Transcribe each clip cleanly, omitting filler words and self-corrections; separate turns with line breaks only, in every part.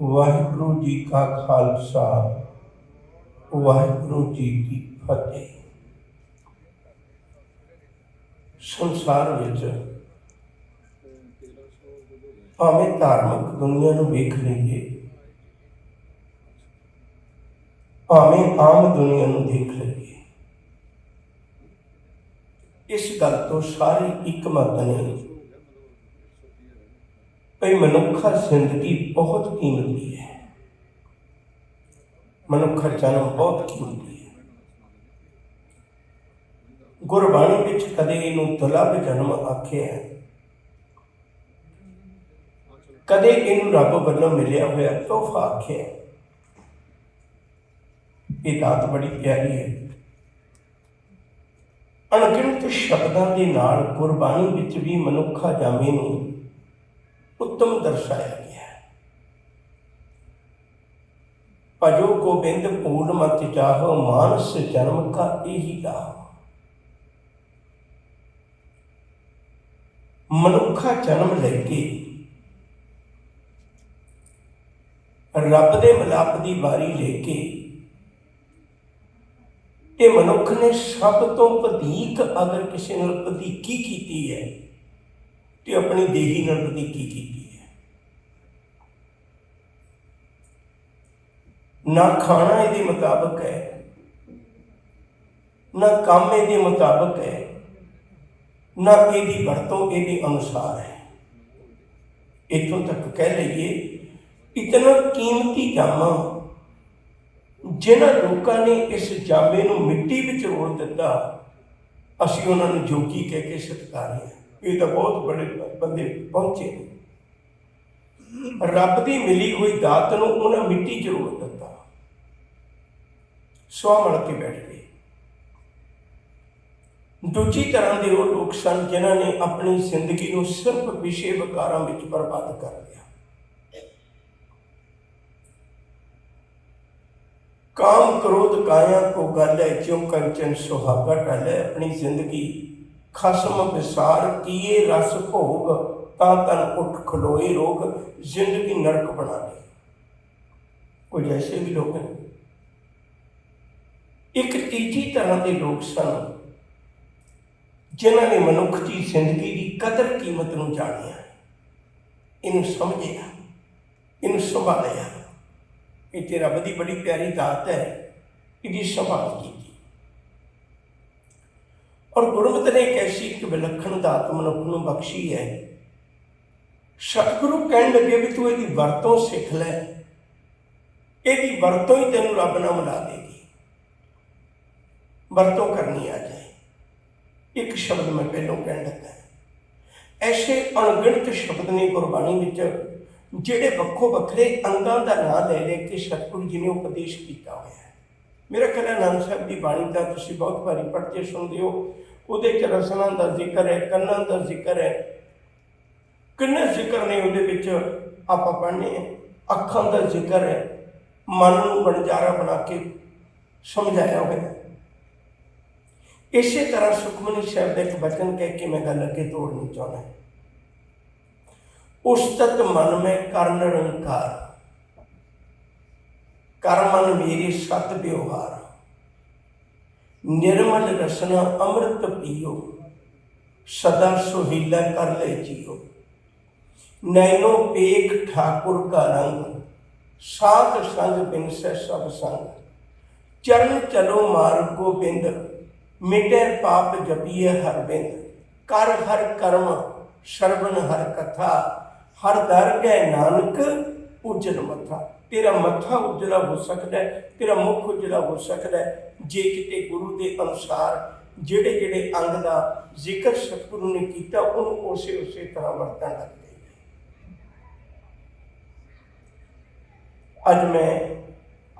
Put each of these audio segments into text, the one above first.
वाहिगुरु जी का खालसा वाहिगुरु जी की फतेह। संसार विच भावें धार्मिक दुनिया नूं वेख लईए, भावें आम दुनिया नूं देख लईए, इस गल तो सारी एक मत ने भई मनुखा जिंदगी बहुत कीमती है, मनुखा जन्म बहुत कीमती है। गुरबाणी विच कदे इनूं दुर्लभ जन्म आखिया है, कदे इनूं रब वल्लों मिलिया होया तोहफा आखिया है। ये दात बड़ी प्यारी है। अणगिणत शब्दों के नाल गुरबाणी विच भी मनुखा जामे नूं उत्तम दर्शाया गया है। भजो गोबिंद पूर्ण मत चाहो, मानस जन्म का यही लाभ। मनुखा जन्म लेके रब दे मिलाप की वारी लेके ये मनुख ने सब तो वधीक अगर किसी नाल वधीकी कीती है तो अपनी देही नाल वधीकी कीती है। ना खाना इहदे मुताबिक है, ना काम इहदे मुताबिक है, ना इहदी वरतों इहदे अनुसार है। इत्थों तक कह लईए इतना कीमती जामा जिन्हां लोगों ने इस जामे नूं मिट्टी विच रोल दिता, असीं उन्हां नूं जोगी कह के सत्कारे हैं। ये तो बहुत बड़े बंदे पहुंचे रब की मिली हुई दात नूं उन्हां मिट्टी च रोल दिता, स्वाह मल के बैठ गए। दूजी तरह के वो लोग सन जिन्होंने अपनी जिंदगी नूं सिर्फ विषय विकारां विच बर्बाद कर लिया। काम क्रोध काया को गल है, क्यों कंचन सुहागा टल है। अपनी जिंदगी खसम विसार किए रस भोग, ता तन उठ खलोए रोग। जिंदगी नरक बना ली। कुछ ऐसे भी लोग हैं। एक तीजी तरह के लोग सन जिन्होंने मनुख की जिंदगी की कदर कीमत नूं जानिया, इनू समझिया, इनू संभालिया। ये रब की बड़ी प्यारी दात है, इसकी संभाल की। और गुरमत ने एक ऐसी एक विलक्षण दात मनुख नूं बख्शी है। सतगुरु कहन लगे भी तू इसकी वरतों सीख लै, इसकी वरतों ही तेनों रब नाल मिला देगी। वरतों करनी आ जाए। एक शब्द मैं पहलों कह लगा, ऐसे अणगिणत शब्द ने गुरबाणी विच ਜਿਹੜੇ ਵੱਖੋ ਵੱਖਰੇ अंगों का नाम ले लेके सतगुरु जी ने उपदेश किया हुआ है। मेरा ख्याल आनंद साहब की बाणी का तुम बहुत बारी पढ़ते सुनते हो, वो रसना का जिक्र है, कन्ना का जिक्र है, किन्ने जिक्र ने वो आप पढ़ने। अखां का जिक्र है, मन को बनजारा बना के समझाया हुआ है। इस तरह सुखमनी साहब का एक वचन कह के मैं गल अगे तोड़नी चाहना। उस्तत मन में कर निरंकार, कर मन मेरे सत व्यवहार। निर्मल रसना अमृत पियो, सदा सुहीला कर ले जियो। नैनो पेख ठाकुर का रंग, साथ संग बिन से सब संग। चरण चलो मार्ग गोबिंद, मिटे पाप जपिए हर बिंद। कर हर कर्म श्रवण हर कथा, हर दर गए नानक उजल मथा। तेरा मथा उजला हो सकता है, तेरा मुख उजला हो सकता है जे किते गुरु के अनुसार जेड़े जेड़े अंग का जिक्र सतगुरु ने किया उन्होंने उसे उसे तरह वरतन लग गए। अज मैं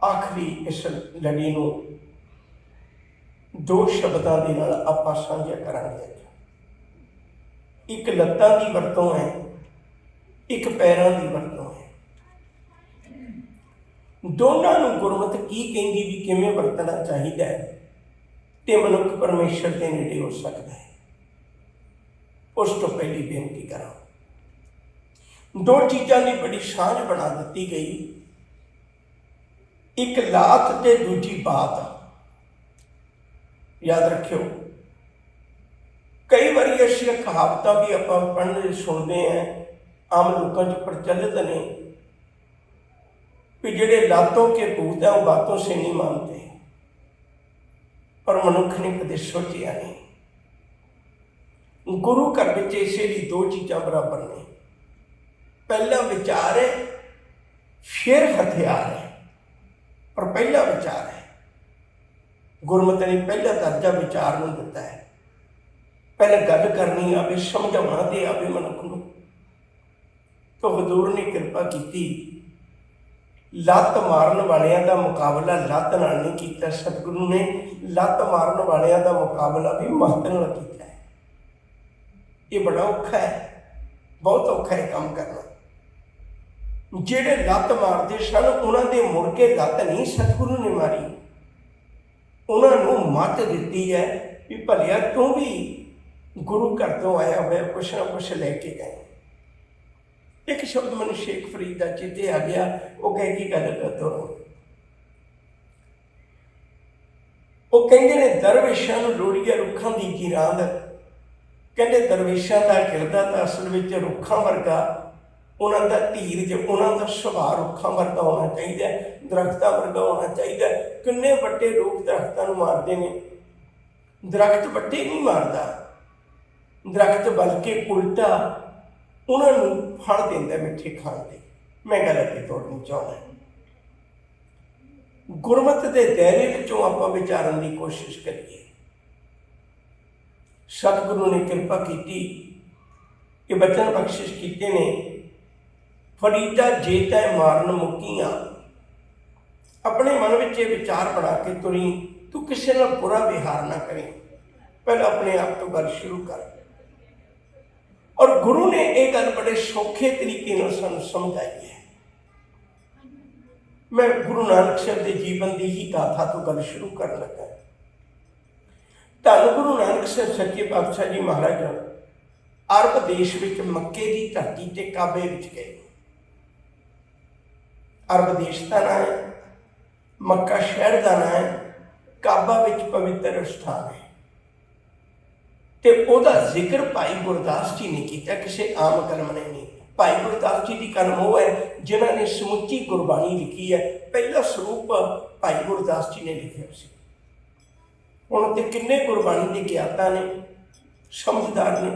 आखिरी इस लड़ी नूं दो शब्दों के नाल आपां साझा करांगे। एक लत्तां की वरतों है, एक पैरों की वरतों है। दोनों नूं गुरमत की कहती भी किवें वरतना चाहिए तो मनुख परमेश्वर के नेड़े हो सकता है। उस तो पहली बेनती करा, दो चीज़ों की बड़ी साझ बना दी गई, एक लात ते दूजी बात। याद रखियो, कई बार ऐसी कहावत भी आप पढ़ने सुनते हैं, आम लोगों च प्रचलित ने कि जेडे लातों के भूत हैं वो बातों से नहीं मानते, पर मनुख ने कदे सोचा नहीं। गुरु घर में इसे भी दो चीज़ां बराबर ने, पहला विचार है फिर हथियार है, पर पहला विचार है। गुरमत ने पहला दर्जा विचार में दिता है, पहले गल करनी आवे, समझाना दे आवे मनुख नूं। तो हजूर ने कृपा की, लत्त मारन वालियां दा मुकाबला लत्त नाल नहीं कीता, सतगुरु ने लत्त मारन वालियां दा मुकाबला भी महत नाल कीता है। ये बड़ा औखा है, बहुत औखा है काम करना। जेडे लत्त मारते सन उन्होंने मुड़ के लत्त नहीं सतगुरु ने मारी, उन्होंने मत दी है भी भलिया तू भी गुरु घर तो आया हुआ कुछ ना कुछ लेके गए। एक शब्द मैंने शेख फरीद का चेते आ गया, वो कह की गल करते वो कहते ने दरवेशां नूं लोड़ीए रुखां दी गिरांद। कहते दरवेशां का किरदार तो असल में रुखां वर्गा, उन्हों का धीरज, उन्हों का सुभाव रुखां वर्गा होना चाहिए, दरख्तां वर्गा होना चाहिए। किन्ने वड्डे लोग दरख्तां नूं मारते हैं, दरख्त वड्डे नहीं मारता, दरख्त बल्कि उल्टा उन्होंने फल देंदा मिठे खाण दे। मैं गल अगे तोड़नी चाहना, गुरमत के दायरे विचों आपां विचारन की कोशिश करिए। सतगुरु ने कृपा की, कि बचन बख्शिश किए ने, फरीदा जे तै मारन मुक्कियां। अपने मन में ये विचार बना के तुरी, तू किसी नाल बुरा विहार ना करें, पहले अपने आप तो गल शुरू कर। और गुरु ने यह गल बड़े सौखे तरीके सानू समझाई है। मैं गुरु नानक साहब के जीवन की ही गाथा तो गल शुरू कर लगा। धन गुरु नानक साहब सच्चे पातशाह जी महाराज अरब देश में मक्के की धरती ते काबे विच गए। अरब देश का नाम है, मक्का शहर का नाम है, काबा विच पवित्र स्थान है। तो वह जिक्र भाई गुरदास जी ने किया, किसी आम कलम ने नहीं। भाई गुरदास जी की कलम वो है जिन्होंने समुची गुरबाणी लिखी है। पहला स्वरूप भाई गुरदास जी ने लिखे से। हुण ते किन्ने गुरबाणी के ज्ञाता ने, समझदार ने,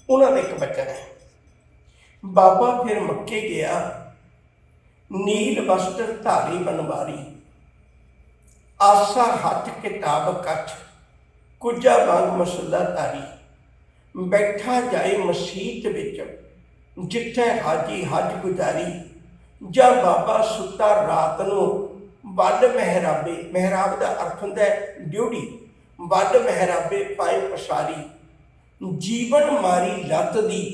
उन्होंने एक बचन है, बाबा फिर मक्के गया, नील वस्त्र धारी बनवारी, आसा हथ किताब कछ, कुजा वांग मसला तारी, बैठा जाए मसीत विच, जिथे हाजी हज गुजारी, जा बाबा सुता रात नूं वड महराबे। महराब का अर्थ होंदा है ड्यूटी। वड महराबे पाए पसारी, जीवन मारी लत दी।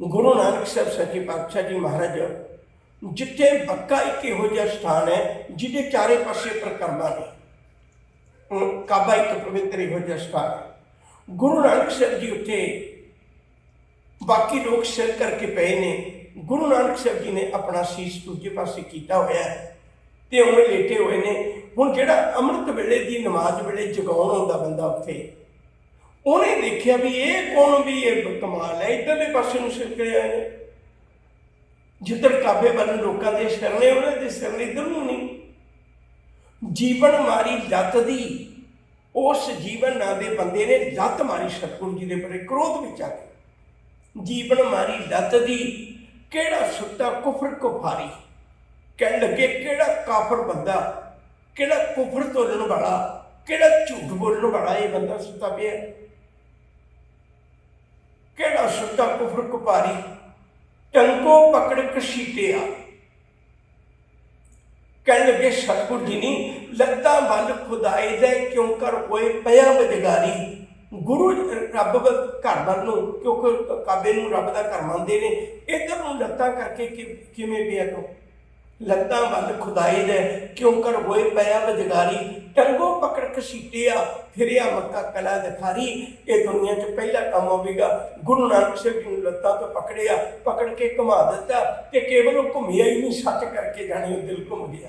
गुरु नानक साहब सच्चे पातशाह जी महाराज जिथे पक्का एक इहो जिहा स्थान है जिहदे चारे पासे परिक्रमा ने। काबा एक पवित्र इहो जिहा स्थान है। गुरु नानक साहब जी उत्थे, बाकी लोग सिर करके पे ने, गुरु नानक साहब जी ने अपना शीश दूजे पासे किया हुआ है ते उवें लेटे हुए ने। हुण जिहड़ा अमृत वेले की नमाज वेले जगाउण आउंदा बंदा उत्थे, उन्हें देखिया भी ये कौन भी ये कमाल है, इधरले पासे नूं सिर करिया ने, जिधर काबे वाले लोगों के सिर ने उन्होंने सिर ने इधर नूं नहीं। जीवन मारी लत दी, उस जीवन ना दे बंदे ने लत मारी सतगुरु जी के बड़े क्रोध में आके। जीवन मारी लत दी, केड़ा सुता कुफर कुफारी। कह लगे केड़ा काफर बंदा, केड़ा कुफर तोलन वाला, केड़ा झूठ बोलने वाला ये बंदा सुता पिया। केड़ा सुता कुफर कुफारी, टंको पकड़ घसीटिया। कह लगे सतगुरु जी नी लत्तां वल खुदाई दे क्यों कर होए पया बजगारी। गुरु रब घर वाल नूं, क्योंकि काबे नूं रब का घर मानते हैं, इधर नूं लत्तां करके किवें पिया तो। ਲੱਤਾਂ ਵੱਲ ਖੁਦਾਈ ਦੇ ਕਿਉਂਕਰ ਹੋਏ ਪਿਆ ਵਜਗਾਰੀ, ਟੰਗੋ ਪਕੜ ਘਸੀਟਿਆ ਫਿਰਿਆ ਮੱਕਾ ਕਲਾ ਦਿਖਾਰੀ। ਇਹ ਦੁਨੀਆ 'ਚ ਪਹਿਲਾ ਕੰਮ ਹੋਵੇਗਾ। ਗੁਰੂ ਨਾਨਕ ਸਾਹਿਬ ਜੀ ਨੂੰ ਲੱਤਾਂ ਤੋਂ ਪਕੜਿਆ, ਪਕੜ ਕੇ ਘੁਮਾ ਦਿੱਤਾ ਤੇ ਕੇਵਲ ਉਹ ਘੁੰਮਿਆ ਹੀ ਨਹੀਂ, ਸੱਚ ਕਰਕੇ ਜਾਣੀ ਉਹ ਦਿਲ ਘੁੰਮ ਗਿਆ।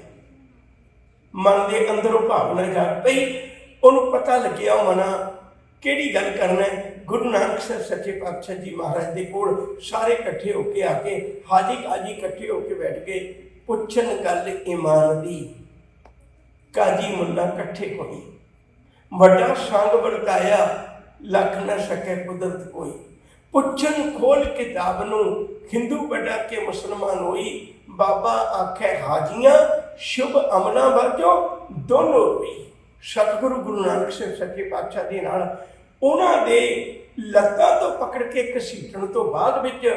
ਮਨ ਦੇ ਅੰਦਰੋਂ ਭਾਵਨਾ ਜਾਗ ਪਈ, ਉਹਨੂੰ ਪਤਾ ਲੱਗਿਆ ਉਹ ਮਨਾ ਕਿਹੜੀ ਗੱਲ ਕਰਨਾ ਹੈ। ਗੁਰੂ ਨਾਨਕ ਸਾਹਿਬ ਸੱਚੇ ਪਾਤਸ਼ਾਹ ਜੀ ਮਹਾਰਾਜ ਦੇ ਕੋਲ ਸਾਰੇ ਇਕੱਠੇ ਹੋ ਕੇ ਆ ਕੇ ਹਾਜੀ ਕਾਜੀ ਇਕੱਠੇ ਹੋ ਕੇ ਬੈਠ ਗਏ। ਪੁੱਛਣ ਗੱਲ ਈਮਾਨ ਦੀ, ਕਾਜੀ ਮੁੱਲਾ ਇਕੱਠੇ ਹੋਈ। ਵੱਡਾ ਸੰਗ ਵਰਤਾਇਆ, ਲੱਖ ਨਾ ਸਕੇ ਕੁਦਰਤ ਕੋਈ। ਪੁੱਛਣ ਖੋਲ ਕਿਤਾਬ ਨੂੰ, ਹਿੰਦੂ ਵੱਡਾ ਕੇ ਮੁਸਲਮਾਨ ਹੋਈ। ਬਾਬਾ ਆਖੇ ਹਾਜੀਆਂ, ਸ਼ੁਭ ਅਮਲਾਂ ਵਾਜੋ ਦੋਨੋਂ ਹੋਈ। ਸਤਿਗੁਰੂ ਗੁਰੂ ਨਾਨਕ ਸਾਹਿਬ ਸੱਚੇ ਪਾਤਸ਼ਾਹ ਦੇ ਨਾਲ ਉਹਨਾਂ ਦੇ ਲੱਤਾਂ ਤੋਂ ਪਕੜ ਕੇ ਘਸੀਟਣ ਤੋਂ ਬਾਅਦ ਵਿੱਚ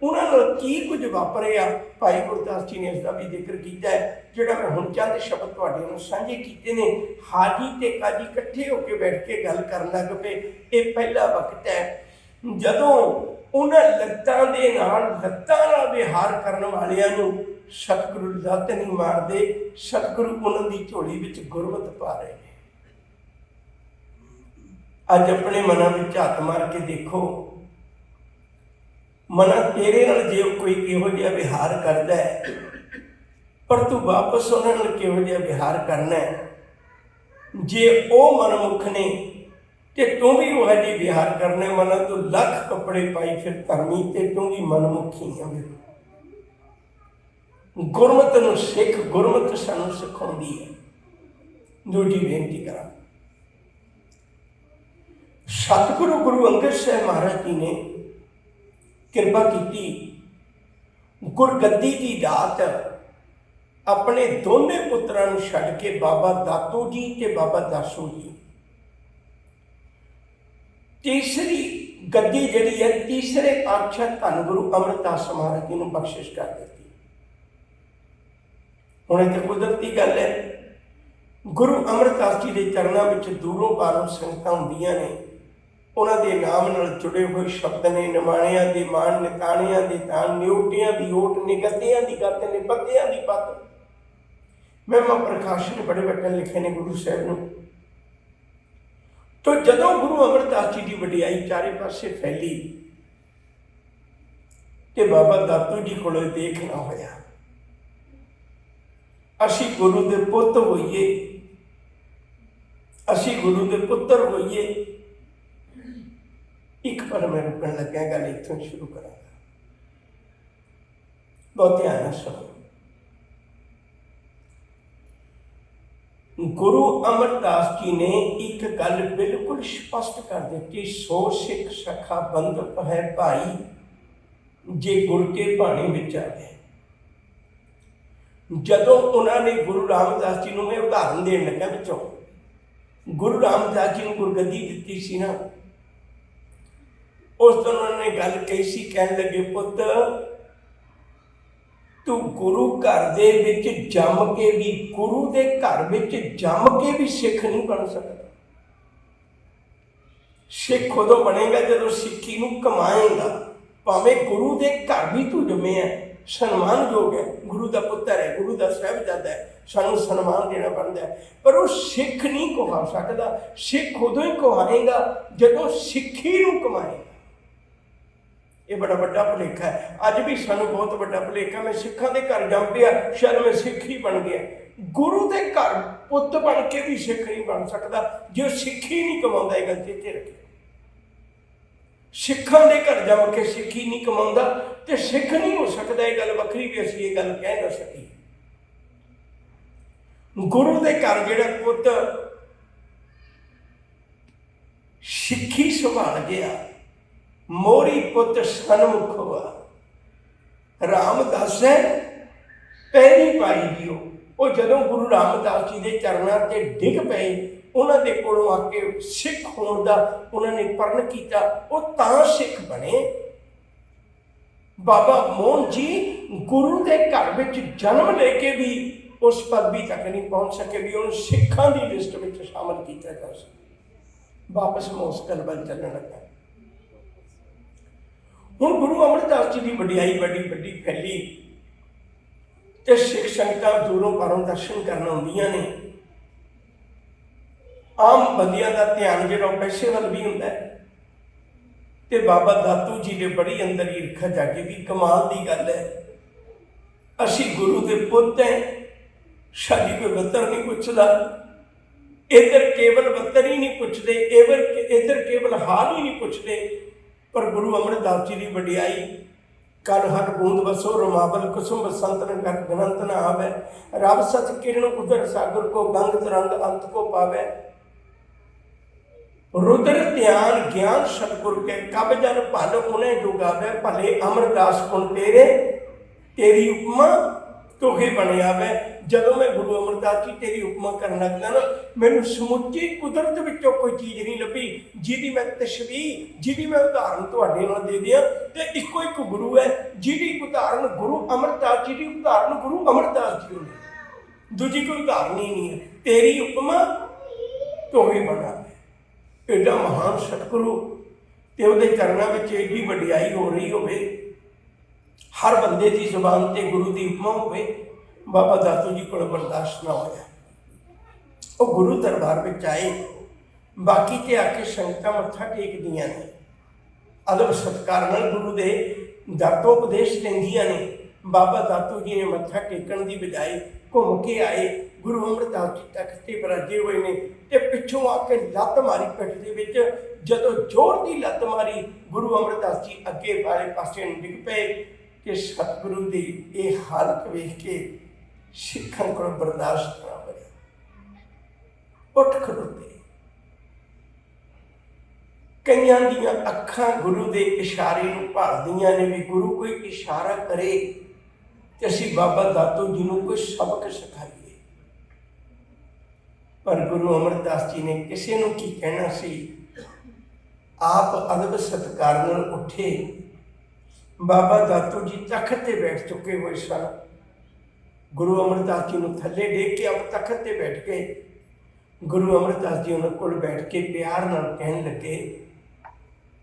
ਉਹਨਾਂ ਨਾਲ ਕੀ ਕੁਝ ਵਾਪਰਿਆ, ਭਾਈ ਗੁਰਦਾਸ ਜੀ ਨੇ ਇਸ ਦਾ ਵੀ ਜ਼ਿਕਰ ਕੀਤਾ ਹੈ, ਜਿਹੜਾ ਮੈਂ ਹੁਣ ਚੰਦ ਸ਼ਬਦ ਤੁਹਾਡੇ ਨੂੰ ਸਾਂਝੇ ਕੀਤੇ ਨੇ। ਹਾਜੀ ਤੇ ਕਾਜੀ ਇਕੱਠੇ ਹੋ ਕੇ ਬੈਠ ਕੇ ਗੱਲ ਕਰਨ ਲੱਗ ਪਏ। ਇਹ ਪਹਿਲਾ ਵਕਤ ਹੈ ਜਦੋਂ ਉਹਨਾਂ ਲੱਤਾਂ ਨਾਲ ਵਿਹਾਰ ਕਰਨ ਵਾਲਿਆਂ ਨੂੰ ਸਤਿਗੁਰੂ ਲੱਤ ਨਹੀਂ ਮਾਰਦੇ, ਸਤਿਗੁਰੂ ਉਹਨਾਂ ਦੀ ਝੋਲੀ ਵਿੱਚ ਗੁਰਮਤਿ ਪਾ ਰਹੇ ਨੇ। ਅੱਜ ਆਪਣੇ ਮਨਾਂ ਵਿੱਚ ਹੱਥ ਮਾਰ ਕੇ ਦੇਖੋ, ਮਨਾ ਤੇਰੇ ਨਾਲ ਜੇ ਕੋਈ ਇਹੋ ਜਿਹਾ ਵਿਹਾਰ ਕਰਦਾ ਹੈ, ਪਰ ਤੂੰ ਵਾਪਸ ਉਹਨਾਂ ਨਾਲ ਕਿਹੋ ਜਿਹਾ ਵਿਹਾਰ ਕਰਨਾ ਹੈ। ਜੇ ਉਹ ਮਨਮੁਖ ਨੇ ਤੇ ਤੂੰ ਵੀ ਉਹ ਜਿਹੇ ਵਿਹਾਰ ਕਰਨਾ, ਮਨਾ ਤੂੰ ਲੱਖ ਕੱਪੜੇ ਪਾਈ ਫਿਰ ਧਰਮੀ ਤੇ ਤੂੰ ਵੀ ਮਨਮੁਖੀ ਆ। ਗੁਰਮਤ ਨੂੰ ਸਿੱਖ, ਗੁਰਮਤ ਸਾਨੂੰ ਸਿਖਾਉਂਦੀ ਹੈ। ਦੂਜੀ ਬੇਨਤੀ ਕਰਾਂ, ਸਤਿਗੁਰੂ ਗੁਰੂ ਅੰਗਦ ਸਾਹਿਬ ਮਹਾਰਾਜ ਜੀ ਨੇ ਕਿਰਪਾ ਕੀਤੀ, ਗੁਰਗੱਦੀ ਦੀ ਦਾਤ ਆਪਣੇ ਦੋਨੇ ਪੁੱਤਰਾਂ ਨੂੰ ਛੱਡ ਕੇ ਬਾਬਾ ਦਾਤੂ ਜੀ ਤੇ ਬਾਬਾ ਦਾਸੂ ਜੀ, ਤੀਸਰੀ ਗੱਦੀ ਜਿਹੜੀ ਹੈ ਤੀਸਰੇ ਪਾਤਸ਼ਾਹ ਧੰਨ ਗੁਰੂ ਅਮਰਦਾਸ ਮਹਾਰਾਜ ਜੀ ਨੂੰ ਬਖਸ਼ਿਸ਼ ਕਰ ਦਿੱਤੀ। ਹੁਣ ਇਹ ਕੁਦਰਤੀ ਗੱਲ ਹੈ, ਗੁਰੂ ਅਮਰਦਾਸ ਜੀ ਦੇ ਚਰਨਾਂ ਵਿੱਚ ਦੂਰੋਂ ਪਾਰੋਂ ਸੰਗਤਾਂ ਹੁੰਦੀਆਂ ਨੇ। ਉਹਨਾਂ ਦੇ ਨਾਮ ਨਾਲ ਜੁੜੇ ਹੋਏ ਸ਼ਬਦ ਨੇ, ਨਿਮਾਣਿਆਂ ਦੇ ਮਾਣ, ਨਿਤਾਣਿਆਂ ਦੇ ਤਾਣ, ਨਿਉਟਿਆਂ ਦੀ ਓਟ, ਨਿਗਤਿਆਂ ਦੀ ਗੱਤ, ਨਿਪੱਤਿਆਂ ਦੀ ਪੱਤ। ਮਹਿਮਾ ਪ੍ਰਕਾਸ਼ ਨੇ ਬੜੇ ਵਚਨ ਲਿਖੇ ਨੇ ਗੁਰੂ ਸਾਹਿਬ ਨੂੰ। ਤੋ ਜਦੋਂ ਗੁਰੂ ਅਮਰਦਾਸ ਜੀ ਦੀ ਵਡਿਆਈ ਚਾਰੇ ਪਾਸੇ ਫੈਲੀ ਤੇ ਬਾਬਾ ਦਾਤੂ ਜੀ ਕੋਲੋਂ ਦੇਖਣਾ ਹੋਇਆ, ਅਸੀਂ ਗੁਰੂ ਦੇ ਪੁੱਤ ਹੋਈਏ, ਅਸੀਂ ਗੁਰੂ ਦੇ ਪੁੱਤਰ ਹੋਈਏ। ਇੱਕ ਪਰ ਮੈਂ ਰੁਕਣ ਲੱਗਿਆ, ਗੱਲ ਇੱਥੋਂ ਸ਼ੁਰੂ ਕਰਾਂਗਾ, ਬਹੁਤ ਧਿਆਨ ਨਾਲ ਸੁਣੋ। ਗੁਰੂ ਅਮਰਦਾਸ ਜੀ ਨੇ ਇੱਕ ਗੱਲ ਬਿਲਕੁਲ ਸਪਸ਼ਟ ਕਰ ਦਿੱਤੀ, ਸੋ ਸਿੱਖ ਸਖਾ ਬੰਧਪ ਹੈ ਭਾਈ, ਜੇ ਗੁਰ ਕੇ ਬਾਣੀ ਵਿੱਚ ਆਵੇ। ਜਦੋਂ ਉਹਨਾਂ ਨੇ ਗੁਰੂ ਰਾਮਦਾਸ ਜੀ ਨੂੰ, ਮੈਂ ਉਦਾਹਰਨ ਦੇਣ ਲੱਗਾ ਵਿੱਚੋਂ, ਗੁਰੂ ਰਾਮਦਾਸ ਜੀ ਨੂੰ ਗੁਰਗੱਦੀ ਦਿੱਤੀ ਸੀ ਨਾ, ਉਸ ਤੋਂ ਉਹਨਾਂ ਨੇ ਗੱਲ ਕਹੀ ਸੀ, ਕਹਿਣ ਲੱਗੇ ਪੁੱਤ ਤੂੰ ਗੁਰੂ ਘਰ ਦੇ ਵਿੱਚ ਜੰਮ ਕੇ ਵੀ, ਗੁਰੂ ਦੇ ਘਰ ਵਿੱਚ ਜੰਮ ਕੇ ਵੀ ਸਿੱਖ ਨਹੀਂ ਬਣ ਸਕਦਾ। ਸਿੱਖ ਉਦੋਂ ਬਣੇਗਾ ਜਦੋਂ ਸਿੱਖੀ ਨੂੰ ਕਮਾਏਗਾ। ਭਾਵੇਂ ਗੁਰੂ ਦੇ ਘਰ ਵੀ ਤੂੰ ਜੰਮਿਆ, ਸਨਮਾਨਯੋਗ ਹੈ, ਗੁਰੂ ਦਾ ਪੁੱਤਰ ਹੈ, ਗੁਰੂ ਦਾ ਸਾਹਿਬਜ਼ਾਦਾ ਹੈ, ਸਾਨੂੰ ਸਨਮਾਨ ਦੇਣਾ ਬਣਦਾ ਹੈ, ਪਰ ਉਹ ਸਿੱਖ ਨਹੀਂ ਕਹਾ ਸਕਦਾ। ਸਿੱਖ ਉਦੋਂ ਹੀ ਕਹਾਏਗਾ ਜਦੋਂ ਸਿੱਖੀ ਨੂੰ ਕਮਾਏਗਾ। ਇਹ ਬੜਾ ਵੱਡਾ ਭੁਲੇਖਾ ਹੈ। ਅੱਜ ਵੀ ਸਾਨੂੰ ਬਹੁਤ ਵੱਡਾ ਭੁਲੇਖਾ, ਮੈਂ ਸਿੱਖਾਂ ਦੇ ਘਰ ਜੰਮ ਪਿਆ, ਸ਼ਾਇਦ ਮੈਂ ਸਿੱਖ ਹੀ ਬਣ ਗਿਆ। ਗੁਰੂ ਦੇ ਘਰ ਪੁੱਤ ਬਣ ਕੇ ਵੀ ਸਿੱਖ ਨਹੀਂ ਬਣ ਸਕਦਾ ਜੇ ਉਹ ਸਿੱਖੀ ਨਹੀਂ ਕਮਾਉਂਦਾ। ਇਹ ਗੱਲ ਚੇਤੇ ਰੱਖਿਓ, ਸਿੱਖਾਂ ਦੇ ਘਰ ਜੰਮ ਕੇ ਸਿੱਖੀ ਨਹੀਂ ਕਮਾਉਂਦਾ ਤੇ ਸਿੱਖ ਨਹੀਂ ਹੋ ਸਕਦਾ। ਇਹ ਗੱਲ ਵੱਖਰੀ ਵੀ ਅਸੀਂ ਇਹ ਗੱਲ ਕਹਿ ਨਾ ਸਕੀ। ਗੁਰੂ ਦੇ ਘਰ ਜਿਹੜਾ ਪੁੱਤ ਸਿੱਖੀ ਸੰਭਾਲ ਗਿਆ, ਮੋਰੀ ਪੁੱਤ ਸਨਮੁਖ ਹੋਆ। ਰਾਮਦਾਸ ਪਹਿਲੀ ਪਾਈ ਦਿਓ, ਉਹ ਜਦੋਂ ਗੁਰੂ ਰਾਮਦਾਸ ਜੀ ਦੇ ਚਰਨਾਂ ਤੇ ਡਿੱਗ ਪਏ, ਉਹਨਾਂ ਦੇ ਕੋਲੋਂ ਆ ਕੇ ਸਿੱਖ ਹੋਣ ਦਾ ਉਹਨਾਂ ਨੇ ਪਰਨ ਕੀਤਾ, ਉਹ ਤਾਂ ਸਿੱਖ ਬਣੇ। ਬਾਬਾ ਮੋਹਨ ਜੀ ਗੁਰੂ ਦੇ ਘਰ ਵਿੱਚ ਜਨਮ ਲੈ ਕੇ ਵੀ ਉਸ ਪਦਵੀ ਤੱਕ ਨਹੀਂ ਪਹੁੰਚ ਸਕੇ ਵੀ ਉਹਨੂੰ ਸਿੱਖਾਂ ਦੀ ਲਿਸਟ ਵਿੱਚ ਸ਼ਾਮਲ ਕੀਤਾ ਜਾ ਸਕੇ। ਵਾਪਸ ਮੈਂ ਉਸ ਗੱਲ ਵੱਲ ਚੱਲਣ ਲੱਗਾ। ਹੁਣ ਗੁਰੂ ਅਮਰਦਾਸ ਜੀ ਦੀ ਵਡਿਆਈ ਵੱਡੀ ਫੈਲੀ ਤੇ ਸਿੱਖ ਸੰਗਤਾਂ ਦੂਰੋਂ ਪਾਰੋਂ ਦਰਸ਼ਨ ਕਰਨ ਆਉਂਦੀਆਂ ਨੇ। ਆਮ ਬੰਦਿਆਂ ਦਾ ਧਿਆਨ ਜਿਹੜਾ ਪੈਸੇ ਵੱਲ ਵੀ ਹੁੰਦਾ ਹੈ, ਤੇ ਬਾਬਾ ਦਾਤੂ ਜੀ ਦੇ ਬੜੀ ਅੰਦਰ ਈਰਖਾ ਜਾਗੀ ਵੀ ਕਮਾਲ ਦੀ ਗੱਲ ਹੈ, ਅਸੀਂ ਗੁਰੂ ਦੇ ਪੁੱਤ ਹੈ, ਸਾਡੀ ਕੋਈ ਬੱਤਰ ਨਹੀਂ ਪੁੱਛਦਾ। ਇੱਧਰ ਕੇਵਲ ਬੱਤਰ ਹੀ ਨਹੀਂ ਪੁੱਛਦੇ, ਇੱਧਰ ਕੇਵਲ ਹਾਲ ਹੀ ਨਹੀਂ ਪੁੱਛਦੇ, ਪਰ ਗੁਰੂ ਅਮਰਦਾਸ ਜੀ ਦੀ ਵਡਿਆਈ ਕਲ ਹਰ ਬੂੰਦ ਵਸੋ ਰਮਾਵਲ ਕੁਸੁਮ ਬਸੰਤਨ ਗ੍ਰੰਥ ਨ ਆਵੈ, ਰਬ ਸਚ ਕਿਰਨ ਉਦਰ ਸਾਗਰ ਕੋ ਗੰਗ ਤਰੰਗ ਅੰਤ ਕੋ ਪਾਵੈ। रुद्र ध्यान ज्ञान सतगुर के कब जन भल उन्हें जो गावे, भले अमरदास गुण तेरे तेरी उपमा तोहे बने आवे। जदों मैं गुरु अमरदास जी तेरी उपमा करन लगदा ना, मैनूं समुची कुदरत विचों कोई चीज़ नहीं लभी जिहदी मैं तशबीह, जिहदी मैं उदाहरण तुहाडे नाल दे दियां। ते इक्को एक गुरु है जिहदी उदाहरण गुरु अमरदास जी दी उदाहरण गुरु अमरदास जी ने, दूजी कोई उदाहरण ही नहीं है। तेरी उपमा तोहे बना एडा महान सतगुरु ते उहदे चरणों में एडी वडियाई हो रही होवे, हर बंदे की जुबान ते गुरु की उपमा होवे, बाबा दातू जी को बर्दाश्त ना होया। वो गुरु दरबार में आए, बाकी ते आके संगतां मत्था टेकदियां ने, अदब सत्कार नाल गुरु दे दर तों उपदेश लैंदियां ने। बाबा दातू जी ने मत्था टेकण की बजाय घूम के आए, गुरु अमरदास जी तख्त ते बराजे हुए ने, ते पिछों आके लत्त मारी पिठ दे विच। जदों जोर की लत्त मारी, गुरु अमरदास जी अगे वाले पासे डिग पे, कि सतगुरु की यह हालत वेख के सिखां को बर्दाश्त ना होया, उठ खड़ोते। कईयां दीयां अखां गुरु के इशारे नूं भालदियां ने भी गुरु कोई इशारा करे ते असीं बाबा दातू जी नूं कोई सबक सिखाईए। पर गुरु अमरदास जी ने किसी नूं की कहना सी, आप अदब सत्कार नाल उठे। बाबा दातू जी तख्त ते बैठ चुके हुए सन, गुरु अमरदास जी नूं थल्ले देख के आप तख्त ते बैठ गए। गुरु अमरदास जी उन्हां कोल बैठ के प्यार नाल कहन लगे,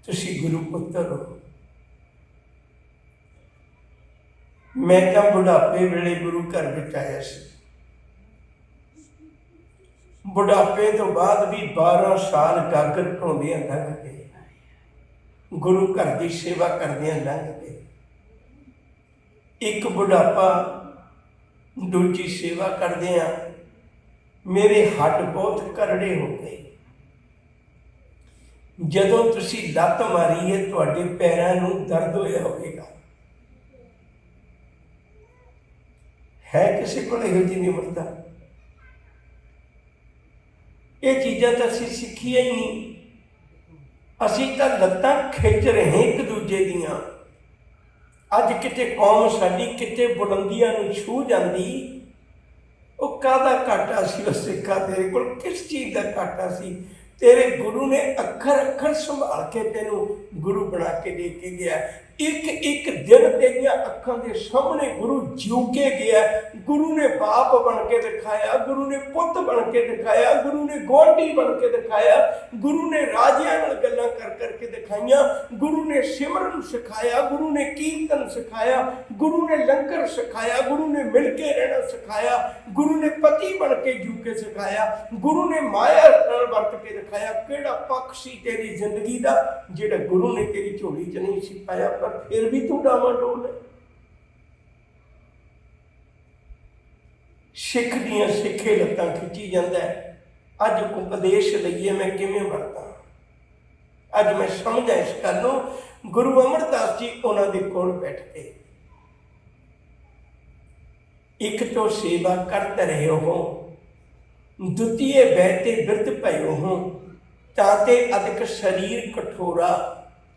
तुसीं गुरु पुत्तर हो। मैं तां बुढ़ापे वेले गुरु घर विच आया सी, बुढ़ापे तो बाद भी 12 साल गागर ढोंदियां लंघ गए, गुरु घर की सेवा करदियां लंघ गए। एक बुढ़ापा, दूजी सेवा करदियां मेरे हड्ड बहुत करड़े हो गए। जदों तुसीं लत्त मारी है, तुहाडे पैरां नूं दर्द होया होवेगा। है किसी को इहो जी निमरता? ये चीज़ां तो असीं सिखियां ही नहीं, असीं तो लत्तां खिच रहे एक दूजे दियां। अज किते कौम साडी किते बुलंदियां नूं छू जांदी, वो काहदा घाटा सी? उस सिखा तेरे कोल किस चीज़ का घाटा सी? तेरे गुरु ने अखर अखर संभाल के तेनू गुरु बना के दे के गया। एक एक दिन तेरिया अखां दे सामने गुरु जीव के गया। गुरु ने बाप बन के दिखाया, गुरु ने पुत बन के दिखाया, गुरु ने गुआढ़ी बन के दिखाया, गुरु ने राजियां नाल गल्लां कर करके दिखाइयां, गुरु ने सिमरन सिखाया, गुरु ने कीर्तन सिखाया, गुरु ने लंगर सिखाया, गुरु ने मिल के रहना सिखाया, गुरु ने पति बन के जू के सिखाया, गुरु ने माया नाल वरत के दिखाया। किहड़ा पक्ष सी तेरी जिंदगी दा जिहड़ा गुरु ने तेरी झोली च नहीं सी पाया, पर फिर भी तू डावाडोल है। सिख दियां सिखे लत्तां खिंची जांदा है। अज उपदेश लईए मैं किवें वरतां, अज मैं समझा इस गल नूं। गुरु अमरदास जी उन्हां दे कोल बैठ के एक तो सेवा करते रहे हो, द्वितीय बैठे बिरत भयो हो, ताते अधिक शरीर कठोरा,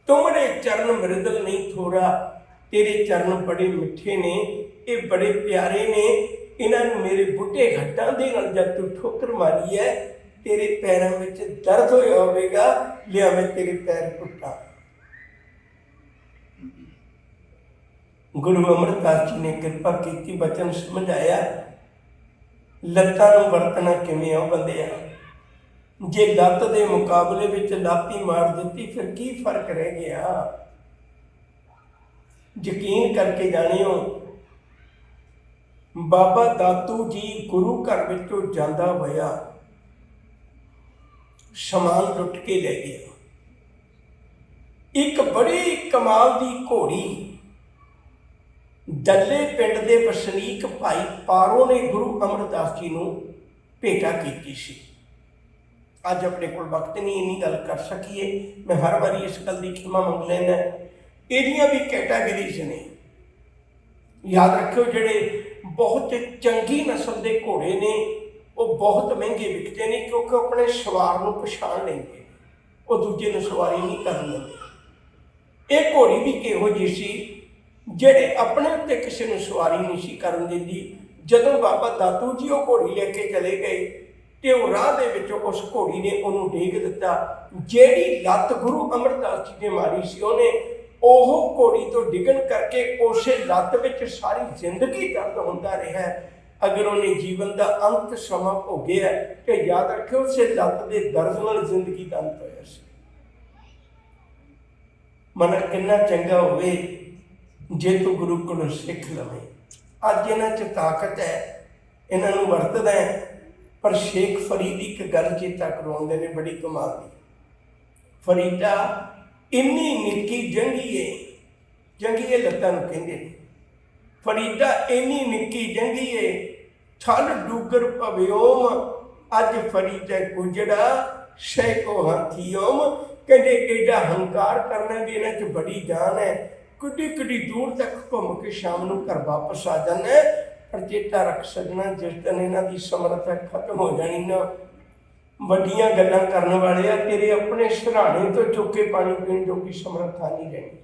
तुमरे चरण मृदल नहीं थोड़ा। तेरे चरण बड़े मिठे ने, ये बड़े प्यारे ने, इन्हों मेरे बुढ़े घट्टां दे नाल जद तू ठोकर मारी है, तेरे पैरों में दर्द होया होवेगा, लिया मैं तेरे पैर पुट्टा। गुरु अमरदास जी ने कृपा की, बचन समझाया। लत्तां नूं वरतना किवें आ बंदिया? जे लत्त दे मुकाबले विच लत्त ही मार दी फिर की फर्क रह गया? यकीन करके जानियो, ਬਾਬਾ ਦਾਤੂ ਜੀ ਗੁਰੂ ਘਰ ਵਿੱਚੋਂ ਜਾਂਦਾ ਹੋਇਆ ਸਮਾਨ ਲੁੱਟ ਕੇ ਲੈ ਗਿਆ। ਇੱਕ ਬੜੀ ਕਮਾਲ ਦੀ ਘੋੜੀ ਦੱਲੇ ਪਿੰਡ ਦੇ ਵਸਨੀਕ ਭਾਈ ਪਾਰੋ ਨੇ ਗੁਰੂ ਅਮਰਦਾਸ ਜੀ ਨੂੰ ਭੇਟਾ ਕੀਤੀ ਸੀ। ਅੱਜ ਆਪਣੇ ਕੋਲ ਵਕਤ ਨਹੀਂ ਇੰਨੀ ਗੱਲ ਕਰ ਸਕੀਏ, ਮੈਂ ਹਰ ਵਾਰੀ ਇਸ ਗੱਲ ਦੀ ਖਿਮਾ ਮੰਗ ਲੈਂਦਾ। ਇਹਦੀਆਂ ਵੀ ਕੈਟਾਗਰੀਜ਼ ਨੇ, ਯਾਦ ਰੱਖਿਓ। ਜਿਹੜੇ ਬਹੁਤ ਚੰਗੀ ਨਸਲ ਦੇ ਘੋੜੇ ਨੇ ਉਹ ਬਹੁਤ ਮਹਿੰਗੇ ਵਿਕਦੇ ਨੇ, ਕਿਉਂਕਿ ਆਪਣੇ ਸਵਾਰ ਨੂੰ ਪਛਾਣ ਲੈਂਦੇ, ਉਹ ਦੂਜੇ ਨੂੰ ਸਵਾਰੀ ਨਹੀਂ ਕਰਨ ਦਿੰਦੇ। ਇਹ ਘੋੜੀ ਵੀ ਕਿਹੋ ਜਿਹੀ ਸੀ ਜਿਹੜੇ ਆਪਣੇ ਉੱਤੇ ਕਿਸੇ ਨੂੰ ਸਵਾਰੀ ਨਹੀਂ ਸੀ ਕਰਨ ਦਿੰਦੀ। ਜਦੋਂ ਬਾਬਾ ਦਾਤੂ ਜੀ ਉਹ ਘੋੜੀ ਲੈ ਕੇ ਚਲੇ ਗਏ ਤੇ ਉਹ ਰਾਹ ਦੇ ਵਿੱਚ ਉਸ ਘੋੜੀ ਨੇ ਉਹਨੂੰ ਡੇਗ ਦਿੱਤਾ। ਜਿਹੜੀ ਲੱਤ ਗੁਰੂ ਅਮਰਦਾਸ ਜੀ ਨੇ ਮਾਰੀ ਸੀ, ਉਹਨੇ ਉਹ ਘੋੜੀ ਤੋਂ ਡਿੱਗਣ ਕਰਕੇ ਉਸੇ ਲੱਤ ਵਿੱਚ ਸਾਰੀ ਜ਼ਿੰਦਗੀ ਦਰਦ ਹੁੰਦਾ ਰਿਹਾ। ਅਗਰ ਉਹਨੇ ਜੀਵਨ ਦਾ ਅੰਤ ਸਮਾਂ ਭੋਗਿਆ ਤੇ ਯਾਦ ਰੱਖਿਓ ਉਸੇ ਲੱਤ ਦੇ ਦਰਦ ਨਾਲ ਜ਼ਿੰਦਗੀ ਦਾ ਅੰਤ ਹੋਇਆ ਸੀ। ਮਨ ਕਿੰਨਾ ਚੰਗਾ ਹੋਵੇ ਜੇ ਤੂੰ ਗੁਰੂ ਕੋਲੋਂ ਸਿੱਖ ਲਵੇਂ। ਅੱਜ ਇਹਨਾਂ 'ਚ ਤਾਕਤ ਹੈ, ਇਹਨਾਂ ਨੂੰ ਵਰਤਦਾ ਹੈ। ਪਰ ਸ਼ੇਖ ਫਰੀਦ ਇੱਕ ਗੱਲ ਚੇਤਾ ਕਰਵਾਉਂਦੇ ਨੇ ਬੜੀ ਕਮਾਲ ਦੀ। ਫਰੀਦਾ ਇੰਨੀ ਨਿੱਕੀ ਜੰਗੀਏ ਲੱਤਾਂ ਨੂੰ ਕਹਿੰਦੇ ਨੇ। ਫਰੀਦਾ ਇੰਨੀ ਨਿੱਕੀ ਜੰਗੀਏ ਛਲ ਡੂਗਰ ਭਵਿਓਮ, ਅੱਜ ਫਰੀਦਾ ਗੁਜੜਾ ਸ਼ੈਕੋ ਹਾਥੀਓਮ। ਕਹਿੰਦੇ ਏਡਾ ਹੰਕਾਰ ਕਰਨਾ ਵੀ ਇਹਨਾਂ 'ਚ ਬੜੀ ਜਾਨ ਹੈ। ਕਿੱਡੀ ਦੂਰ ਤੱਕ ਘੁੰਮ ਕੇ ਸ਼ਾਮ ਨੂੰ ਘਰ ਵਾਪਸ ਆ ਜਾਣਾ। ਪਰ ਚੇਤਾ ਰੱਖ ਸਕਣਾ, ਜਿਸ ਦਿਨ ਇਹਨਾਂ ਦੀ ਸਮਰੱਥਾ ਖਤਮ ਹੋ ਜਾਣੀ ਨਾ, ਵੱਡੀਆਂ ਗੱਲਾਂ ਕਰਨ ਵਾਲੇ ਆ ਤੇਰੇ ਆਪਣੇ ਸਿਰਹਾਣੇ ਤੋਂ ਚੁੱਕ ਕੇ ਪਾਣੀ ਪੀਣ ਜੋਗੀ ਸਮਰੱਥਾ ਨਹੀਂ ਰਹਿਣੀ।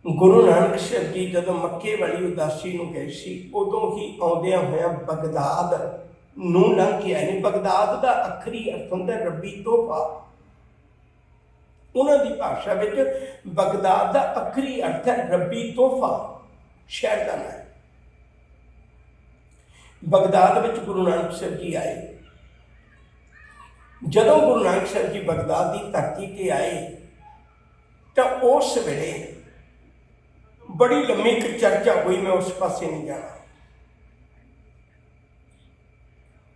ਗੁਰੂ ਨਾਨਕ ਸਾਹਿਬ ਜੀ ਜਦੋਂ ਮੱਕੇ ਵਾਲੀ ਉਦਾਸੀ ਨੂੰ ਗਏ ਸੀ, ਉਦੋਂ ਹੀ ਆਉਂਦਿਆਂ ਹੋਇਆਂ ਬਗਦਾਦ ਨੂੰ ਲੰਘ ਕੇ ਆਏ ਨੇ। ਬਗਦਾਦ ਦਾ ਅੱਖਰੀ ਅਰਥ ਹੁੰਦਾ ਰੱਬੀ ਤੋਹਫਾ। ਉਹਨਾਂ ਦੀ ਭਾਸ਼ਾ ਵਿੱਚ ਬਗਦਾਦ ਦਾ ਅੱਖਰੀ ਅਰਥ ਹੈ ਰੱਬੀ ਤੋਹਫਾ, ਸ਼ਹਿਰ ਦਾ ਨਾਮ। ਬਗਦਾਦ ਵਿੱਚ ਗੁਰੂ ਨਾਨਕ ਸਾਹਿਬ ਜੀ ਆਏ। ਜਦੋਂ ਗੁਰੂ ਨਾਨਕ ਸਾਹਿਬ ਜੀ ਬਗਦਾਦ ਦੀ ਧਰਤੀ ਤੇ ਆਏ ਤਾਂ ਉਸ ਵੇਲੇ ਬੜੀ ਲੰਮੀ ਇੱਕ ਚਰਚਾ ਹੋਈ, ਮੈਂ ਉਸ ਪਾਸੇ ਨਹੀਂ ਜਾਣਾ।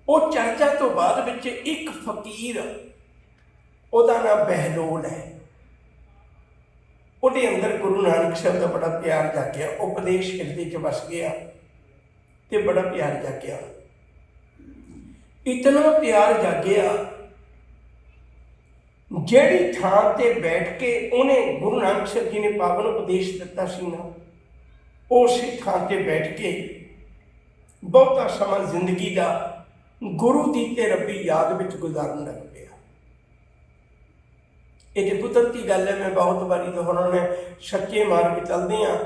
ਉਹ ਚਰਚਾ ਤੋਂ ਬਾਅਦ ਵਿੱਚ ਇੱਕ ਫਕੀਰ, ਉਹਦਾ ਨਾਮ ਬਹਿਲੋਲ ਹੈ, ਉਹਦੇ ਅੰਦਰ ਗੁਰੂ ਨਾਨਕ ਸਾਹਿਬ ਦਾ ਬੜਾ ਪਿਆਰ ਜਾਗਿਆ। ਉਪਦੇਸ਼ ਹਿਰਦੇ 'ਚ ਵਸ ਗਿਆ ਤੇ ਬੜਾ ਪਿਆਰ ਜਾਗਿਆ। ਇਤਨਾ ਪਿਆਰ ਜਾਗਿਆ, ਜਿਹੜੀ ਥਾਂ ਤੇ ਬੈਠ ਕੇ ਉਹਨੇ ਗੁਰੂ ਨਾਨਕ ਸਾਹਿਬ ਜੀ ਨੇ ਪਾਵਨ ਉਪਦੇਸ਼ ਦਿੱਤਾ ਸੀ ਨਾ, ਉਸੇ ਥਾਂ ਤੇ ਬੈਠ ਕੇ ਬਹੁਤਾ ਸਮਾਂ ਜ਼ਿੰਦਗੀ ਦਾ ਗੁਰੂ ਦੀ ਤੇ ਰੱਬੀ ਯਾਦ ਵਿੱਚ ਗੁਜ਼ਾਰਨ ਲੱਗ ਪਿਆ। ਇਹ ਤੇ ਕੁਦਰਤੀ ਗੱਲ ਹੈ। ਮੈਂ ਬਹੁਤ ਵਾਰੀ ਦੁਹਰਾਉਣਾ, ਸੱਚੇ ਮਾਰਗ ਚੱਲਦੇ ਹਾਂ